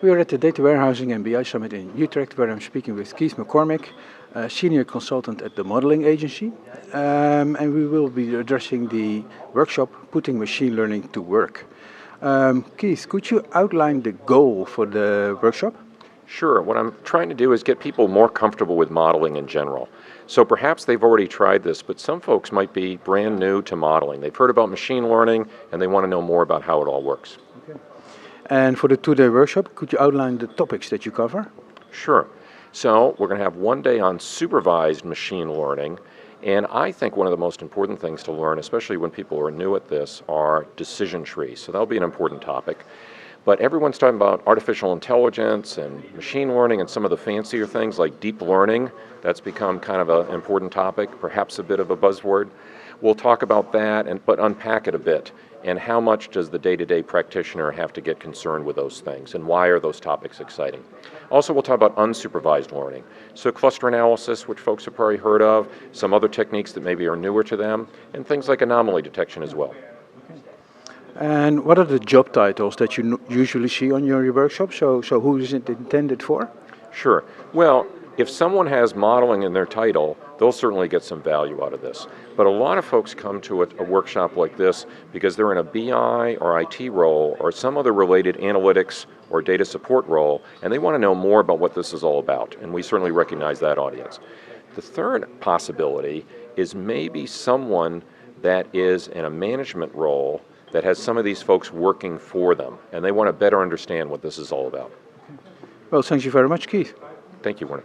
We are at the Data Warehousing and BI Summit in Utrecht, where I'm speaking with Keith McCormick, a senior consultant at the modeling agency. And we will be addressing the workshop, Putting Machine Learning to Work. Keith, could you outline the goal for the workshop? Sure. What I'm trying to do is get people more comfortable with modeling in general. So perhaps they've already tried this, but some folks might be brand new to modeling. They've heard about machine learning, and they want to know more about how it all works. Okay. And for the two-day workshop, could you outline the topics that you cover? Sure. So we're going to have one day on supervised machine learning, and I think one of the most important things to learn, especially when people are new at this, are decision trees. So that'll be an important topic. But everyone's talking about artificial intelligence and machine learning and some of the fancier things like deep learning. That's become kind of an important topic, perhaps a bit of a buzzword. We'll talk about that, but unpack it a bit. And how much does the day-to-day practitioner have to get concerned with those things, and why are those topics exciting? Also, we'll talk about unsupervised learning. So cluster analysis, which folks have probably heard of, some other techniques that maybe are newer to them, and things like anomaly detection as well. And what are the job titles that you usually see on your workshop? So who is it intended for? Sure. Well, if someone has modeling in their title, they'll certainly get some value out of this. But a lot of folks come to a workshop like this because they're in a BI or IT role or some other related analytics or data support role, and they want to know more about what this is all about, and we certainly recognize that audience. The third possibility is maybe someone that is in a management role that has some of these folks working for them, and they want to better understand what this is all about. Well, thank you very much, Keith. Thank you, Werner.